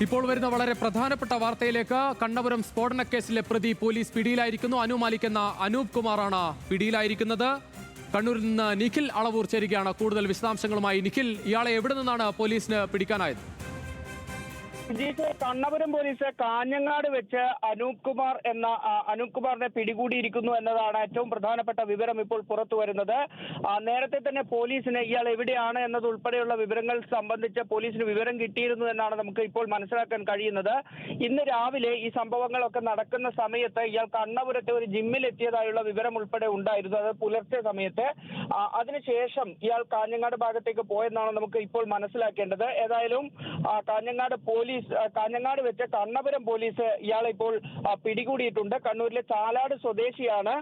ഇപ്പോൾ വരുന്ന വളരെ പ്രധാനപ്പെട്ട വാർത്തയിലേക്ക്. കണ്ണപുരം സ്ഫോടന കേസിലെ പ്രതി പോലീസ് പിടിയിലായിരിക്കുന്നു. അനു മാലിക് എന്ന അനൂപ് കുമാറാണ് പിടിയിലായിരിക്കുന്നത്. കണ്ണൂരിൽ നിന്ന് നിഖിൽ അളവൂർ ചേരുകയാണ് കൂടുതൽ വിശദാംശങ്ങളുമായി. നിഖിൽ, ഇയാളെ എവിടെ നിന്നാണ് പോലീസിന് പിടിക്കാനായത്? കണ്ണപുരം പോലീസ് കാഞ്ഞങ്ങാട് വെച്ച് അനൂപ് കുമാറിനെ പിടികൂടിയിരിക്കുന്നു എന്നതാണ് ഏറ്റവും പ്രധാനപ്പെട്ട വിവരം ഇപ്പോൾ പുറത്തു വരുന്നത്. നേരത്തെ തന്നെ പോലീസിന് ഇയാൾ എവിടെയാണ് എന്നതുൾപ്പെടെയുള്ള വിവരങ്ങൾ സംബന്ധിച്ച് പോലീസിന് വിവരം കിട്ടിയിരുന്നു എന്നാണ് നമുക്ക് ഇപ്പോൾ മനസ്സിലാക്കാൻ കഴിയുന്നത്. ഇന്ന് രാവിലെ ഈ സംഭവങ്ങളൊക്കെ നടക്കുന്ന സമയത്ത് ഇയാൾ കണ്ണപുരത്തെ ഒരു ജിമ്മിൽ എത്തിയതായുള്ള വിവരം ഉൾപ്പെടെ ഉണ്ടായിരുന്നു. അത് പുലർച്ചെ സമയത്ത്. അതിനുശേഷം ഇയാൾ കാഞ്ഞങ്ങാട് ഭാഗത്തേക്ക് പോയെന്നാണ് നമുക്ക് ഇപ്പോൾ മനസ്സിലാക്കേണ്ടത്. ഏതായാലും കാഞ്ഞങ്ങാട് വെച്ച് കണ്ണപുരം പോലീസ് ഇയാളെ ഇപ്പോൾ പിടികൂടിയിട്ടുണ്ട്. കണ്ണൂരിലെ ചാലാട് സ്വദേശിയാണ്.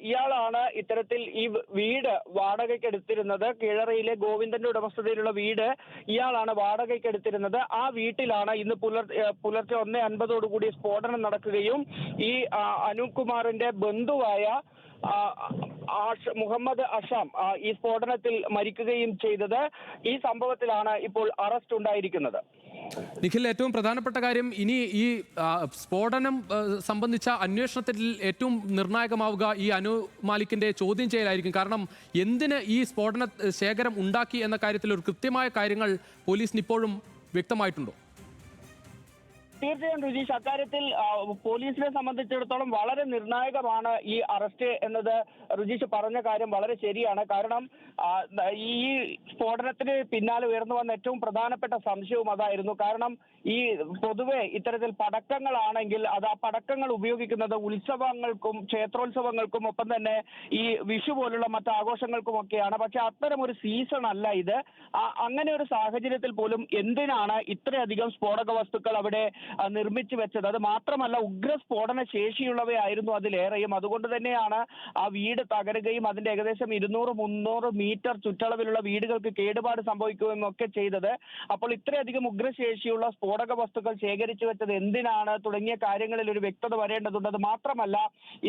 ഇയാളാണ് ഇത്തരത്തിൽ ഈ വീട് വാടകയ്ക്ക് എടുത്തിരുന്നത്. കീഴറയിലെ ഗോവിന്ദന്റെ ഉടമസ്ഥതയിലുള്ള വീട് ഇയാളാണ് വാടകയ്ക്ക് എടുത്തിരുന്നത്. ആ വീട്ടിലാണ് ഇന്ന് പുലർച്ചെ 1:50 സ്ഫോടനം നടക്കുകയും ഈ അനൂപ് കുമാറിന്റെ ബന്ധുവായ മുഹമ്മദ് അഷാം ഈ സ്ഫോടനത്തിൽ മരിക്കുകയും ചെയ്തത്. ഈ സംഭവത്തിലാണ് ഇപ്പോൾ അറസ്റ്റ് ഉണ്ടായിരിക്കുന്നത്. നിഖിൽ, ഏറ്റവും പ്രധാനപ്പെട്ട കാര്യം, ഇനി ഈ സ്ഫോടനം സംബന്ധിച്ച അന്വേഷണത്തിൽ ഏറ്റവും നിർണായകമാവുക ഈ അനു മാലിക്കിന്റെ ചോദ്യം ചെയ്യലായിരിക്കും. കാരണം എന്തിന് ഈ സ്ഫോടന ശേഖരം ഉണ്ടാക്കി എന്ന കാര്യത്തിൽ ഒരു കൃത്യമായ കാര്യങ്ങൾ പോലീസിന് ഇപ്പോഴും വ്യക്തമായിട്ടുണ്ടോ? തീർച്ചയായും രുചീഷ്, അക്കാര്യത്തിൽ പോലീസിനെ സംബന്ധിച്ചിടത്തോളം വളരെ നിർണായകമാണ് ഈ അറസ്റ്റ് എന്നത് രുചീഷ് പറഞ്ഞ കാര്യം വളരെ ശരിയാണ്. കാരണം ഈ സ്ഫോടനത്തിന് പിന്നാലെ ഉയർന്നു വന്ന ഏറ്റവും പ്രധാനപ്പെട്ട സംശയവും അതായിരുന്നു. കാരണം ഈ പൊതുവെ ഇത്തരത്തിൽ പടക്കങ്ങളാണെങ്കിൽ അത് ആ പടക്കങ്ങൾ ഉപയോഗിക്കുന്നത് ഉത്സവങ്ങൾക്കും ക്ഷേത്രോത്സവങ്ങൾക്കും ഒപ്പം തന്നെ ഈ വിഷു പോലുള്ള മറ്റ് ആഘോഷങ്ങൾക്കുമൊക്കെയാണ്. പക്ഷെ അത്തരം ഒരു സീസൺ അല്ല ഇത്. അങ്ങനെ ഒരു സാഹചര്യത്തിൽ പോലും എന്തിനാണ് ഇത്രയധികം സ്ഫോടക വസ്തുക്കൾ അവിടെ നിർമ്മിച്ചു വെച്ചത്? അത് മാത്രമല്ല, ഉഗ്രസ്ഫോടന ശേഷിയുള്ളവയായിരുന്നു അതിലേറെയും. അതുകൊണ്ട് തന്നെയാണ് ആ വീട് തകരുകയും അതിന്റെ ഏകദേശം 200-300 മീറ്റർ ചുറ്റളവിലുള്ള വീടുകൾക്ക് കേടുപാട് സംഭവിക്കുകയും ഒക്കെ ചെയ്തത്. അപ്പോൾ ഇത്രയധികം ഉഗ്രശേഷിയുള്ള സ്ഫോടക വസ്തുക്കൾ ശേഖരിച്ചു വെച്ചത് എന്തിനാണ് തുടങ്ങിയ കാര്യങ്ങളിൽ ഒരു വ്യക്തത വരേണ്ടതുണ്ട്. അത് മാത്രമല്ല,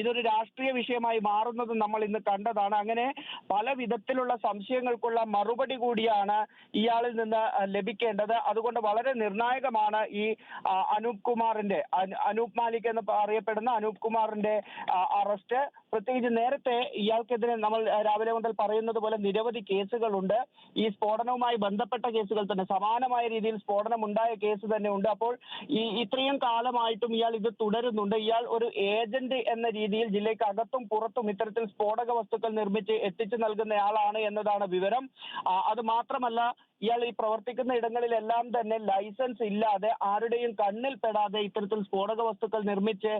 ഇതൊരു രാഷ്ട്രീയ വിഷയമായി മാറുന്നതും നമ്മൾ ഇന്ന് കണ്ടതാണ്. അങ്ങനെ പല വിധത്തിലുള്ള സംശയങ്ങൾക്കുള്ള മറുപടി കൂടിയാണ് ഇയാളിൽ നിന്ന് ലഭിക്കേണ്ടത്. അതുകൊണ്ട് വളരെ നിർണായകമാണ് ഈ അനൂപ് മാലിക് എന്ന് അറിയപ്പെടുന്ന അനൂപ് കുമാറിന്റെ അറസ്റ്റ്. പ്രത്യേകിച്ച് നേരത്തെ ഇയാൾക്കെതിരെ നമ്മൾ രാവിലെ മുതൽ പറയുന്നത് പോലെ നിരവധി കേസുകളുണ്ട്. ഈ സ്ഫോടനവുമായി ബന്ധപ്പെട്ട കേസുകൾ തന്നെ, സമാനമായ രീതിയിൽ സ്ഫോടനം ഉണ്ടായ കേസ് തന്നെ ഉണ്ട്. അപ്പോൾ ഇത്രയും കാലമായിട്ടും ഇയാൾ ഇത് തുടരുന്നുണ്ട്. ഇയാൾ ഒരു ഏജന്റ് എന്ന രീതിയിൽ ജില്ലയ്ക്ക് അകത്തും പുറത്തും ഇത്തരത്തിൽ സ്ഫോടക വസ്തുക്കൾ നിർമ്മിച്ച് എത്തിച്ചു നൽകുന്നയാളാണ് എന്നതാണ് വിവരം. അത് മാത്രമല്ല, ഇയാൾ ഈ പ്രവർത്തിക്കുന്ന ഇടങ്ങളിലെല്ലാം തന്നെ ലൈസൻസ് ഇല്ലാതെ ആരുടെയും കണ്ണിൽ പെടാതെ ഇത്തരത്തിൽ സ്ഫോടക വസ്തുക്കൾ നിർമ്മിച്ച്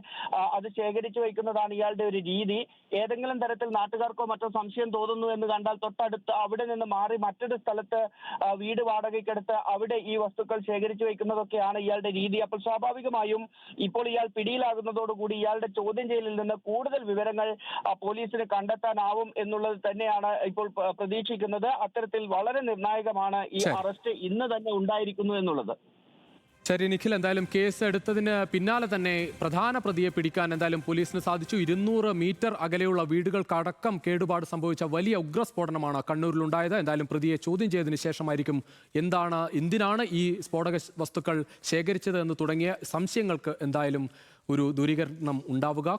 അത് ശേഖരിച്ചു വയ്ക്കുന്നതാണ് ഇയാളുടെ ഒരു രീതി. ഏതെങ്കിലും തരത്തിൽ നാട്ടുകാർക്കോ മറ്റോ സംശയം തോന്നുന്നു എന്ന് കണ്ടാൽ തൊട്ടടുത്ത് അവിടെ നിന്ന് മാറി മറ്റൊരു സ്ഥലത്ത് വീട് വാടകയ്ക്കെടുത്ത് അവിടെ ഈ വസ്തുക്കൾ ശേഖരിച്ചു വയ്ക്കുന്നതൊക്കെയാണ് ഇയാളുടെ രീതി. അപ്പോൾ സ്വാഭാവികമായും ഇപ്പോൾ ഇയാൾ പിടിയിലാകുന്നതോടുകൂടി ഇയാളുടെ ചോദ്യം ചെയ്യലിൽ നിന്ന് കൂടുതൽ വിവരങ്ങൾ പോലീസിന് കണ്ടെത്താനാവും എന്നുള്ളത് തന്നെയാണ് ഇപ്പോൾ പ്രതീക്ഷിക്കുന്നത്. അത്തരത്തിൽ വളരെ നിർണായകമാണ് ഈ അറസ്റ്റ് ഇന്ന് തന്നെ ഉണ്ടായിരിക്കുന്നു എന്നുള്ളത്. ശരി നിഖിൽ, എന്തായാലും കേസ് എടുത്തതിന് പിന്നാലെ തന്നെ പ്രധാന പ്രതിയെ പിടിക്കാൻ എന്തായാലും പോലീസിന് സാധിച്ചു. 200 മീറ്റർ അകലെയുള്ള വീടുകൾക്കടക്കം കേടുപാട് സംഭവിച്ച വലിയ ഉഗ്രസ്ഫോടനമാണ് കണ്ണൂരിലുണ്ടായത്. എന്തായാലും പ്രതിയെ ചോദ്യം ചെയ്തതിന് ശേഷമായിരിക്കും എന്തിനാണ് ഈ സ്ഫോടക വസ്തുക്കൾ ശേഖരിച്ചത് എന്ന് തുടങ്ങിയ സംശയങ്ങൾക്ക് എന്തായാലും ഒരു ദൂരീകരണം ഉണ്ടാവുക.